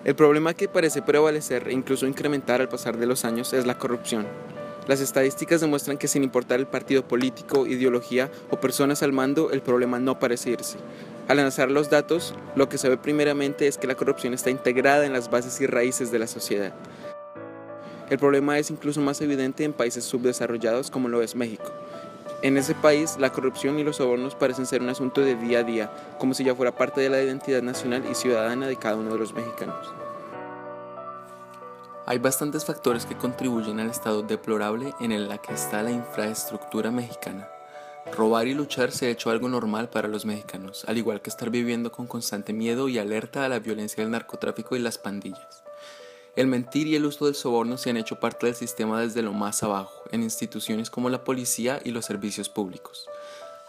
El problema que parece prevalecer e incluso incrementar al pasar de los años es la corrupción. Las estadísticas demuestran que sin importar el partido político, ideología o personas al mando, el problema no parece irse. Al analizar los datos, lo que se ve primeramente es que la corrupción está integrada en las bases y raíces de la sociedad. El problema es incluso más evidente en países subdesarrollados como lo es México. En ese país, la corrupción y los sobornos parecen ser un asunto de día a día, como si ya fuera parte de la identidad nacional y ciudadana de cada uno de los mexicanos. Hay bastantes factores que contribuyen al estado deplorable en el que está la infraestructura mexicana. Robar y luchar se ha hecho algo normal para los mexicanos, al igual que estar viviendo con constante miedo y alerta a la violencia del narcotráfico y las pandillas. El mentir y el uso del soborno se han hecho parte del sistema desde lo más abajo, en instituciones como la policía y los servicios públicos,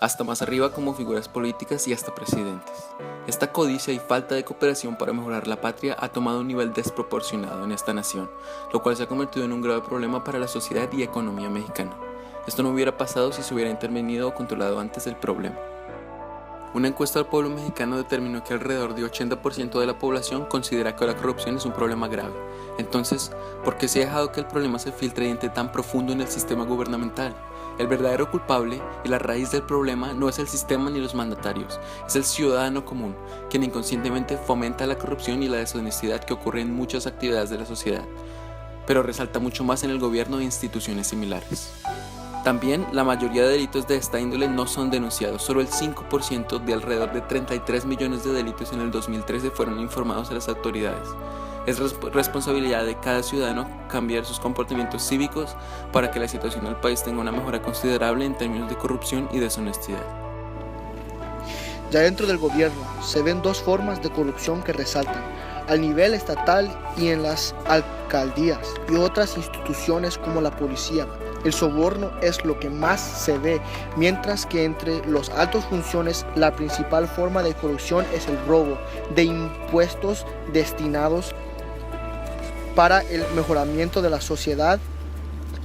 hasta más arriba como figuras políticas y hasta presidentes. Esta codicia y falta de cooperación para mejorar la patria ha tomado un nivel desproporcionado en esta nación, lo cual se ha convertido en un grave problema para la sociedad y economía mexicana. Esto no hubiera pasado si se hubiera intervenido o controlado antes el problema. Una encuesta al pueblo mexicano determinó que alrededor de 80% de la población considera que la corrupción es un problema grave. Entonces, ¿por qué se ha dejado que el problema se filtre y entre tan profundo en el sistema gubernamental? El verdadero culpable y la raíz del problema no es el sistema ni los mandatarios, es el ciudadano común, quien inconscientemente fomenta la corrupción y la deshonestidad que ocurre en muchas actividades de la sociedad, pero resalta mucho más en el gobierno e instituciones similares. También, la mayoría de delitos de esta índole no son denunciados, solo el 5% de alrededor de 33 millones de delitos en el 2013 fueron informados a las autoridades. Es responsabilidad de cada ciudadano cambiar sus comportamientos cívicos para que la situación del país tenga una mejora considerable en términos de corrupción y deshonestidad. Ya dentro del gobierno se ven dos formas de corrupción que resaltan, al nivel estatal y en las alcaldías y otras instituciones como la policía. El soborno es lo que más se ve, mientras que entre los altos funciones la principal forma de corrupción es el robo de impuestos destinados para el mejoramiento de la sociedad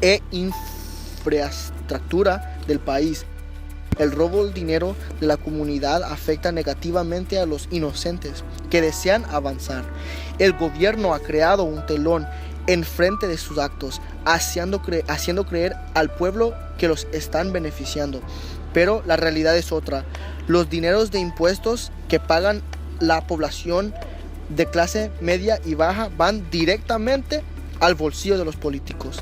e infraestructura del país. El robo del dinero de la comunidad afecta negativamente a los inocentes que desean avanzar. El gobierno ha creado un telón en frente de sus actos, haciendo creer al pueblo que los están beneficiando. Pero la realidad es otra. Los dineros de impuestos que pagan la población de clase media y baja van directamente al bolsillo de los políticos.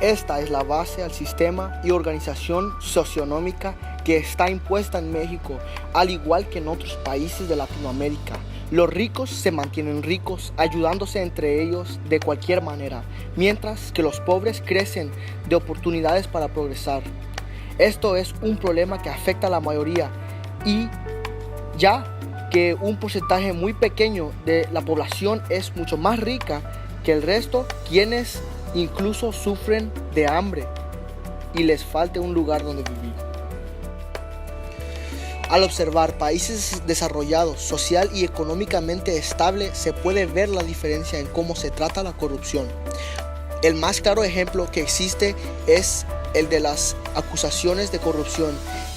Esta es la base al sistema y organización socioeconómica que está impuesta en México, al igual que en otros países de Latinoamérica. Los ricos se mantienen ricos, ayudándose entre ellos de cualquier manera, mientras que los pobres crecen de oportunidades para progresar. Esto es un problema que afecta a la mayoría, y ya que un porcentaje muy pequeño de la población es mucho más rica que el resto, quienes incluso sufren de hambre y les falta un lugar donde vivir. Al observar países desarrollados, social y económicamente estables, se puede ver la diferencia en cómo se trata la corrupción. El más claro ejemplo que existe es el de las acusaciones de corrupción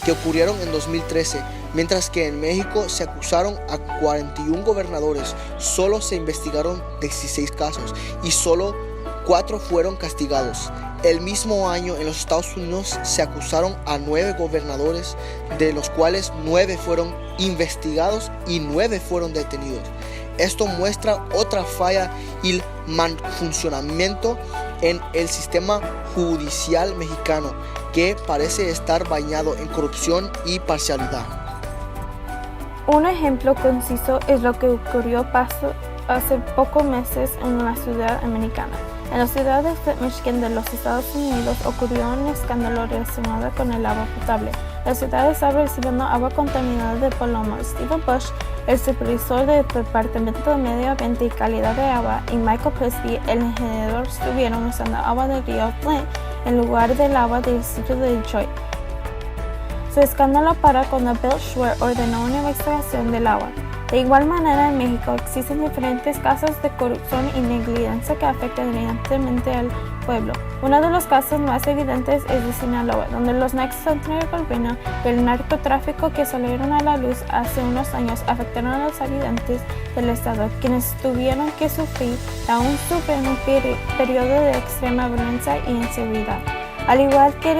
que ocurrieron en 2013, mientras que en México se acusaron a 41 gobernadores, solo se investigaron 16 casos y solo 4 fueron castigados. El mismo año en los Estados Unidos se acusaron a 9 gobernadores, de los cuales 9 fueron investigados y 9 fueron detenidos. Esto muestra otra falla y mal funcionamiento en el sistema judicial mexicano, que parece estar bañado en corrupción y parcialidad. Un ejemplo conciso es lo que ocurrió hace pocos meses en una ciudad americana. En la ciudad de Flint, Michigan, de los Estados Unidos, ocurrió un escándalo relacionado con el agua potable. La ciudad estaba recibiendo agua contaminada de paloma. Stephen Bush, el supervisor del Departamento de Medio Ambiente y Calidad de Agua, y Michael Prisby, el ingeniero, estuvieron usando agua del río Flint en lugar del agua del sitio de Detroit. Su escándalo para cuando Bill Schwer ordenó una investigación del agua. De igual manera, en México existen diferentes casos de corrupción y negligencia que afectan directamente al pueblo. Uno de los casos más evidentes es de Sinaloa, donde los nexos entre el gobierno y el narcotráfico que salieron a la luz hace unos años afectaron a los habitantes del estado, quienes tuvieron que sufrir y aún sufren un periodo de extrema violencia y inseguridad. Al igual que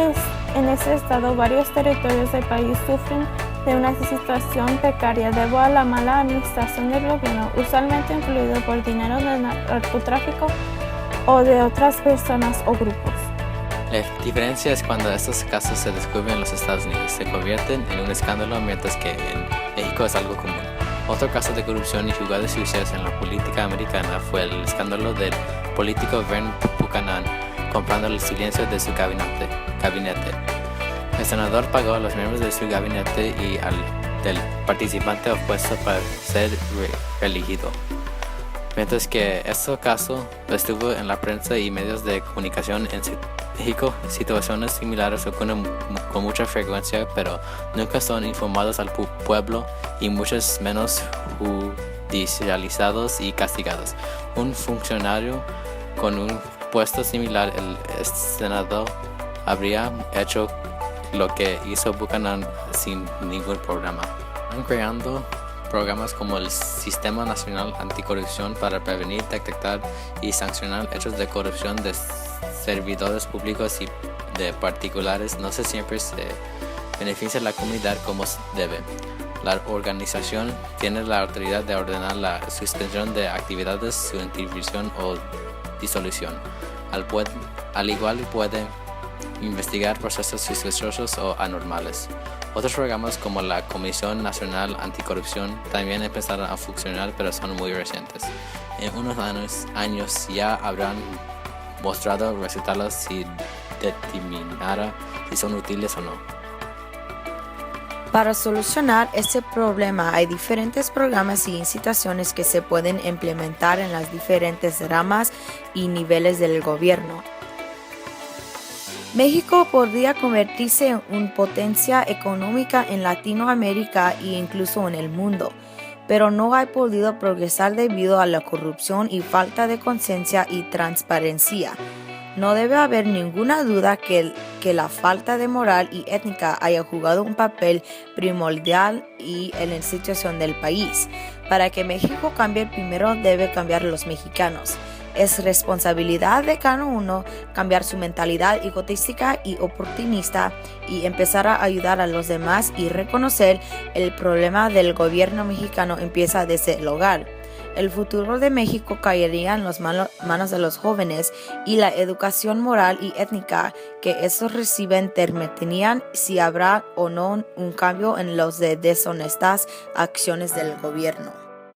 en ese estado, varios territorios del país sufren de una situación precaria debido a la mala administración del gobierno, usualmente influido por dinero del narcotráfico o de otras personas o grupos. La diferencia es cuando estos casos se descubren en los Estados Unidos, se convierten en un escándalo, mientras que en México es algo común. Otro caso de corrupción y jugadas sucias en la política americana fue el escándalo del político Vern Buchanan comprando el silencio de su gabinete. El senador pagó a los miembros de su gabinete y del participante opuesto para ser reelegido. Mientras que este caso estuvo en la prensa y medios de comunicación en México, situaciones similares ocurren con mucha frecuencia, pero nunca son informados al pueblo y muchos menos judicializados y castigados. Un funcionario con un puesto similar, el senador, habría hecho lo que hizo Buchanan sin ningún programa. Están creando programas como el Sistema Nacional Anticorrupción para prevenir, detectar y sancionar hechos de corrupción de servidores públicos y de particulares. No se siempre se beneficia a la comunidad como debe. La organización tiene la autoridad de ordenar la suspensión de actividades, su intervención o disolución. Al igual puede investigar procesos sospechosos o anormales. Otros programas como la Comisión Nacional Anticorrupción también empezaron a funcionar, pero son muy recientes. En unos años ya habrán mostrado resultados si determinara si son útiles o no. Para solucionar este problema hay diferentes programas y incitaciones que se pueden implementar en las diferentes ramas y niveles del gobierno. México podría convertirse en una potencia económica en Latinoamérica e incluso en el mundo, pero no ha podido progresar debido a la corrupción y falta de conciencia y transparencia. No debe haber ninguna duda que la falta de moral y ética haya jugado un papel primordial en la situación del país. Para que México cambie, primero debe cambiar los mexicanos. Es responsabilidad de cada uno cambiar su mentalidad egoísta y oportunista y empezar a ayudar a los demás y reconocer el problema del gobierno mexicano empieza desde el hogar. El futuro de México caería en las manos de los jóvenes y la educación moral y étnica que estos reciben determinarían si habrá o no un cambio en las deshonestas acciones del gobierno.